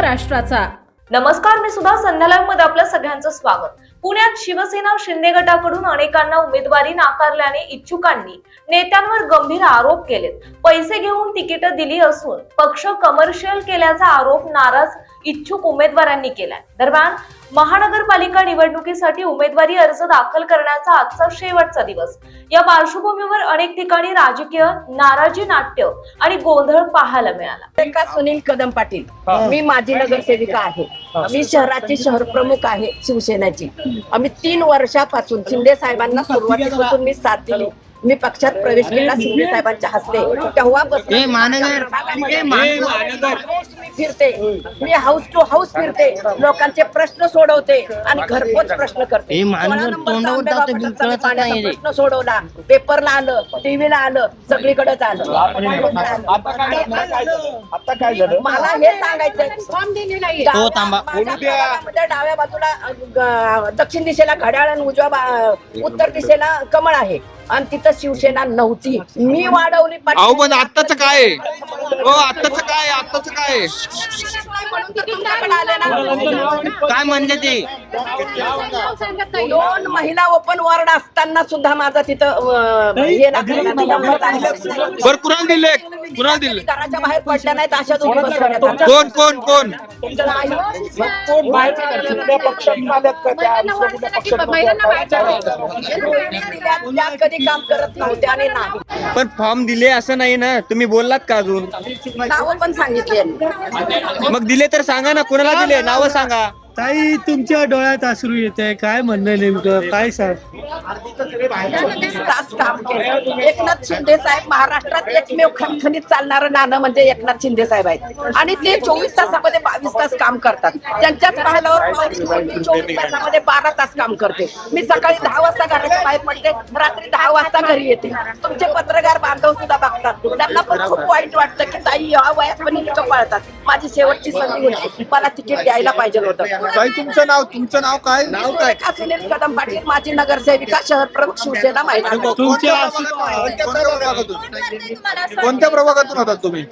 महाराष्ट्राचा। नमस्कार, मी सुद्धा संध्या लाईव्ह मध्ये आपलं सगळ्यांचं स्वागत। पुण्यात शिवसेना शिंदे गटाकडून अनेकांना उमेदवारी नाकारल्याने इच्छुकांनी नेत्यांवर गंभीर आरोप केलेत। पैसे घेऊन तिकीट दिली असून पक्ष कमर्शियल केल्याचा आरोप नाराज इच्छुक उमेदवारांनी केलाय। दरम्यान महानगरपालिका निवडणुकीसाठी उमेदवारी अर्ज दाखल करण्याचा आजचा शेवटचा दिवस। या पार्श्वभूमीवर अनेक ठिकाणी राजकीय नाराजी नाट्य आणि गोंधळ पाहायला मिळाला। सुनील कदम पाटील, मी माजी नगरसेविका आहे। मी शहराची शहर प्रमुख आहे शिवसेनेची। आम्ही 3 वर्षापासून शिंदे साहेबांना सुरुवातीपासून मी साथ दिली। मी पक्षात प्रवेश केला शिंदे साहेबांच्या हस्ते। तेव्हापासून फिरते, मी हाऊस टू हाऊस फिरते, लोकांचे प्रश्न सोडवते आणि घरपोच प्रश्न करते। प्रश्न सोडवला, पेपरला आलं, टीव्हीला आलं, सगळीकडेच आलं। आता काय झालं मला हे सांगायचंय, डाव्या बाजूला दक्षिण दिशेला घड्याळ आणि उत्तर दिशेला कमळ आहे आणि तिथं शिवसेना नव्हती। मी वाढवली। अहो पण आत्ताच काय हो, आत्ताच काय काय म्हणजे ते 2 महिला ओपन वॉर्ड असताना सुद्धा माझा तिथं हे बर कुणाला दिले घराच्या बाहेर पडल्या नाहीत अशा दोघी बसवण्यात। कोण कोण कोण कधी काम करत नव्हते आणि नाही। पण फॉर्म दिले असं नाही ना, तुम्ही बोललात का अजून? नाव पण सांगितले। मग दिले तर सांगा ना, कोणाला दिले नाव सांगा। ताई तुमच्या डोळ्यात अश्रू येते, काय म्हणणं नेमकं काय सांग? तास काम केलं। एकनाथ शिंदे साहेब महाराष्ट्रात एकमेव खणखणीत चालणारं नाणं म्हणजे एकनाथ शिंदे साहेब आहेत आणि ते 24 तासामध्ये 22 तास काम करतात। त्यांच्याच पाहिल्यावर 24 तासामध्ये 12 तास काम करते। मी सकाळी 10 वाजता घराच्या बाहेर पडते, रात्री 10 वाजता घरी येते। तुमचे पत्रकार बांधव सुद्धा बघतात, त्यांना पण खूप वाईट वाटतं की ताई या वयात पण इतकं पळतात। माझी शेवटची संधी होती, मला तिकीट द्यायला पाहिजे होतं। ताई तुमचं नाव काय? सुनील कदम पाटील, माजी नगरसेविका, शहर प्रमुख, शिवसेना महिला। कोणत्या प्रभागातून होतात तुम्ही?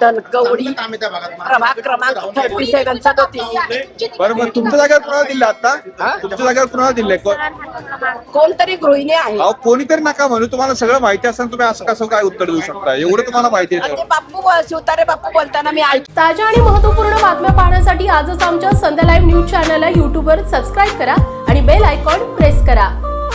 धनकवडी प्रभाग क्रमांक 37. बरोबर, तुमच्या जागेवर कुणाला दिले? आता तुमच्या जागेवर कुणाला दिले? कोणतरी गृहिणी आहे। अहो कोणीतरी नका म्हणू, तुम्हाला सगळं माहिती असताना तुम्ही असं कसं काय उत्तर देऊ शकता? एवढं तुम्हाला माहिती आहे? बाप्पू शिवतारे बाप्पू बोलताना मी ताज्या आणि महत्त्वपूर्ण बातम्या पाहण्यासाठी आजच आमच्या संध्या लाईव्ह न्यूज चॅनलला YouTube वर सबस्क्राईब करा आणि बेल आयकॉन प्रेस करा।